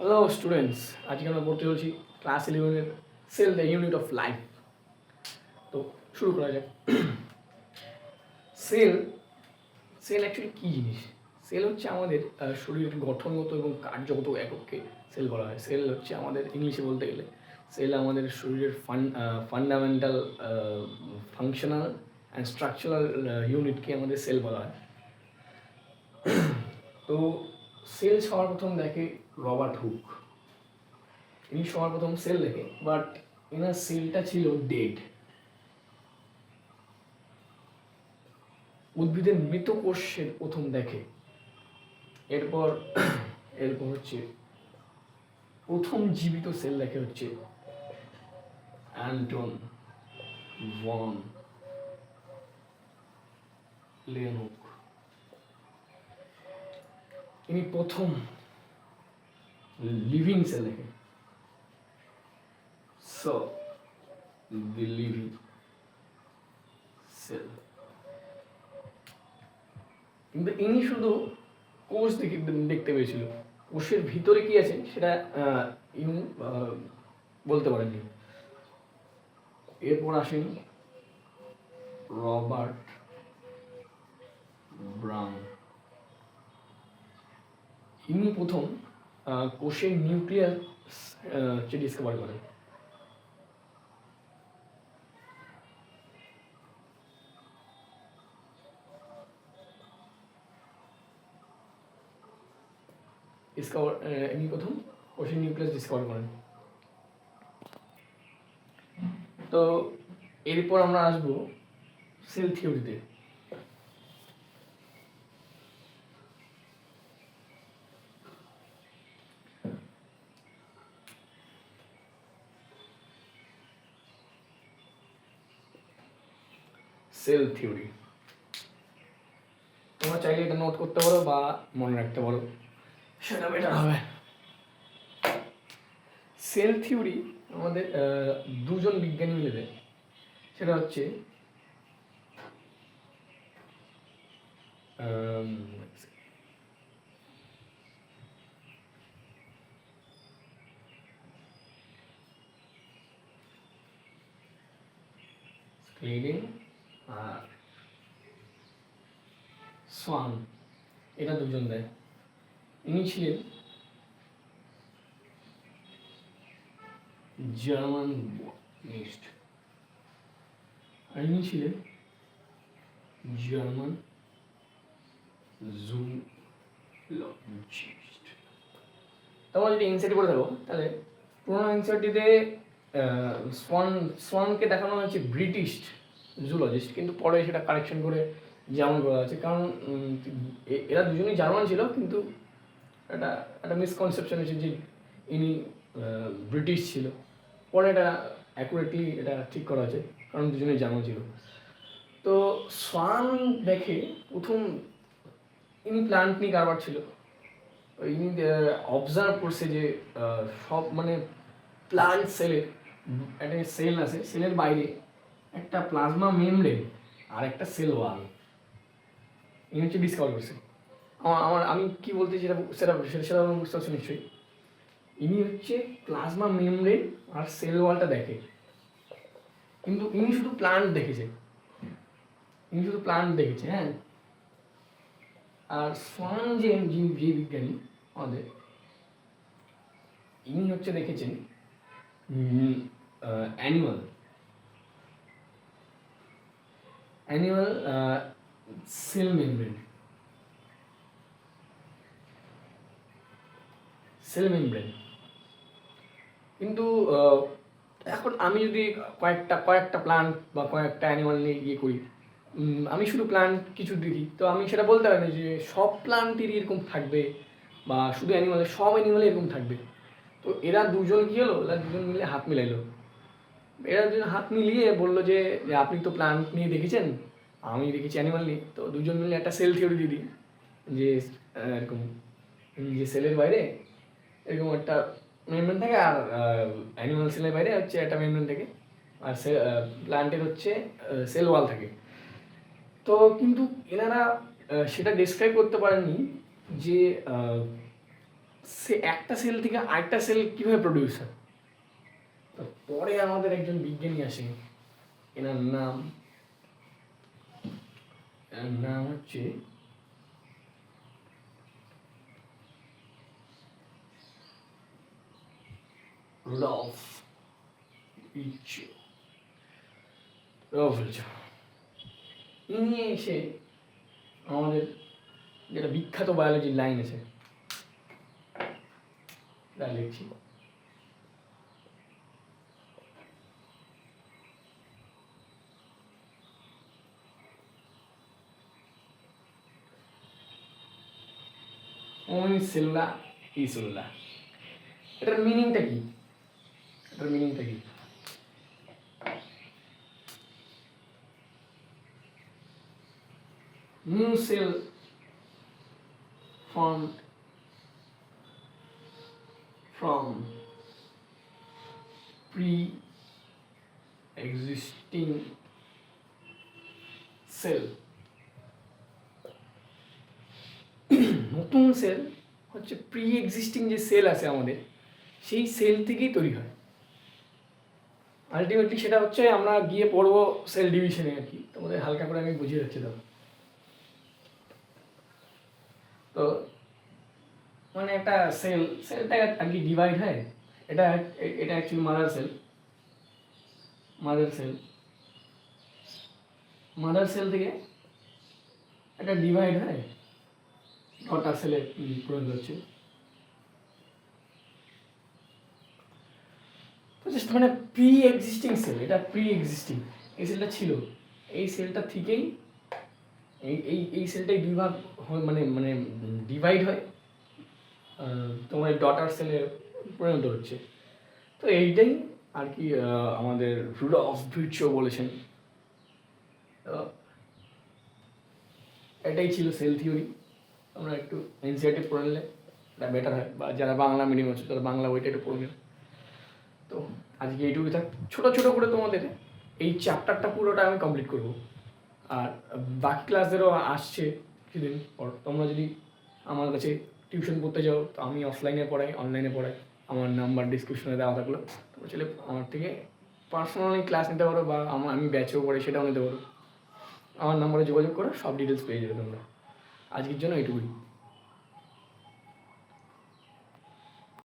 Hello students, আজকে আমরা পড়তে চলছি ক্লাস 11-এর cell the unit of life. তো শুরু করা যাক। সেল সেল অ্যাকচুয়ালি কী জিনিস? সেল হচ্ছে আমাদের শরীরের গঠনগত এবং কার্যগত একককে সেল বলা হয়। সেল হচ্ছে আমাদের ইংলিশে বলতে গেলে সেল আমাদের শরীরের ফান্ডামেন্টাল ফাংশনাল অ্যান্ড স্ট্রাকচারাল ইউনিটকে আমাদের সেল বলা হয়। তো সেল সবার প্রথম দেখে রবার্ট হুক। তিনি সবার প্রথম সেল দেখে, বাট এনার সেলটা ছিল ডেড। উদ্ভিদের মৃত কোষের প্রথম দেখে। এরপর হচ্ছে প্রথম জীবিত সেল দেখে হচ্ছে অ্যান্টন ভন লেনহুক। ইনি প্রথম লিভিং সেল দেখে। সো দি লিভিং সেল। কিন্তু ইনি শুধু কোষ দেখতে পেয়েছিল, কোষের ভিতরে কি আছে সেটা ইনি বলতে পারেননি। এরপর আসেন রবার্ট ব্রাউন। ইনি প্রথম কোষের নিউক্লিয়াস ডিসকভার করেন। ইনি প্রথম কোষের নিউক্লিয়াস ডিসকভার করেন। তো এরপর আমরা আসবো সেল থিওরিতে। সেল থিওরি তোমরা চাইলে এটা নোট করতে পারো বা মনে রাখতে পারো, সেটা বেটার হবে। সেল থিওরি আমাদের দুজন বিজ্ঞানী মিলে দেয়। সেটা হচ্ছে স্ক্লিডিং আর সোয়ান। এটা দুজন দেয়। ইনি ছিলেন জার্মান বটানিস্ট, আর ইনি ছিলেন জার্মান জুলজিস্ট। তোমরা যদি এনসিআরটি করে থাকো তাহলে পুরোনো এনসিআরটিতে সোয়ানকে দেখানো হয়েছে ব্রিটিশ জুলজিস্ট, কিন্তু পরে সেটা কারেকশন করে জার্মান করা হয়েছে, কারণ এরা দুজনেই জার্মান ছিল, কিন্তু একটা একটা মিসকনসেপশন হয়েছে যে ইনি ব্রিটিশ ছিল। পরে এটা অ্যাকুরেটলি এটা ঠিক করা হয়েছে, কারণ দুজনেই জার্মান ছিল। তো সোয়ান দেখে প্রথম, ইনি প্ল্যান্ট নিয়ে কারবার ছিল। ইনি অবজার্ভ করছে যে সব মানে প্লান্ট সেলের একটা সেল আছে, সেলের বাইরে একটা প্লাজমা মেমব্রেন আর একটা সেল ওয়াল। ইনি হচ্ছে ডিসকভার করছে। আমি কি বলতে সেটা সেটা সেটা বুঝতে পারছি নিশ্চয়ই। ইনি হচ্ছে প্লাজমা মেমব্রেন আর সেল ওয়ালটা দেখে, কিন্তু ইনি শুধু প্লান্ট দেখেছে। হ্যাঁ। আর সোয়ান যে বিজ্ঞানী আমাদের, ইনি হচ্ছে দেখেছেন অ্যানিমাল সেল মেমব্রেন। কিন্তু এখন আমি যদি কয়েকটা প্লান্ট বা কয়েকটা অ্যানিমাল নিয়ে ইয়ে করি, আমি শুধু প্লান্ট কিছু দেখি, তো আমি সেটা বলতে পারি না যে সব প্লান্টেরই এরকম থাকবে বা শুধু সব অ্যানিমালে এরকম থাকবে। তো এরা দুজন কী হলো, এরা দুজন মিলে হাত মিলাইলো। এরা দুজন হাত মিলিয়ে বললো যে আপনি তো প্লান্ট নিয়ে দেখেছেন, আমি দেখেছি অ্যানিমাল নিয়ে, তো দুজন মিলে একটা সেল থিওরি দিয়ে দিই যে এরকম যে সেলের বাইরে এরকম একটা মেমব্রেন থাকে, আর অ্যানিমাল সেলের বাইরে হচ্ছে একটা মেমব্রেন থাকে, আর প্ল্যান্টের হচ্ছে সেল ওয়াল থাকে। তো কিন্তু এনারা সেটা ডিসক্রাইব করতে পারেননি যে সে একটা সেল থেকে আরেকটা সেল কীভাবে প্রডিউস হয়। তো পরে আমাদের একজন বিজ্ঞানী আসেন, এনার নাম হচ্ছে রুডলফ ভির্চো। ইনি এসে আমাদের যেটা বিখ্যাত বায়োলজির লাইন আছে, তা লিখছি। সেলুলা ইসুল্লা, এটার মিনিংটা কি? New cell formed from pre-existing cell। নতুন সেল হচ্ছে প্রি এক্সিস্টিং যে সেল আছে আমাদের, সেই সেল থেকেই তৈরি হয়। আলটিমেটলি সেটা হচ্ছে আমরা গিয়ে পড়বো সেল ডিভিশনে আর কি, তোমাদের হালকা করে আমি বুঝিয়ে যাচ্ছি। তো মানে একটা সেলটা আর কি ডিভাইড হয়। এটা অ্যাকচুয়ালি মাদার সেল থেকে একটা ডিভাইড হয়, ডটার সেলে পরিণত হচ্ছে। তো জাস্ট মানে প্রি এক্সিস্টিং সেল, এটা প্রি এক্সিস্টিং, এই সেলটা ছিল, এই সেলটা থেকেই এই সেলটাই মানে ডিভাইড হয়, তোমার ডটার সেলে পরিণত হচ্ছে। তো এইটাই আর কি আমাদের রুডলফ ভির্চো বলেছেন। তো এটাই ছিল সেল থিওরি। আমরা একটু এনসিআরটি পড়ে নিলে এটা বেটার হয়, বা যারা বাংলা মিডিয়াম আছে তারা বাংলা বইটা একটু পড়ে নেবে। তো আজকে এইটুকুই থাক, ছোটো ছোটো করে তোমাদের এই চ্যাপ্টারটা পুরোটা আমি কমপ্লিট করব। আর বাকি ক্লাসদেরও আসছে কিছুদিন পর। তোমরা যদি আমার কাছে টিউশন পড়তে যাও, তো আমি অফলাইনে পড়াই, অনলাইনে পড়াই, আমার নাম্বার ডিসক্রিপশনে দেওয়া থাকলো। তোমরা চলে আমার থেকে পার্সোনালি ক্লাস নিতে পারো, বা আমি ব্যাচেও পড়ে সেটাও নিতে পারো। আমার নাম্বারে যোগাযোগ করো, সব ডিটেলস পেয়ে যাবে তোমরা। আজকের জন্য এইটুকুই।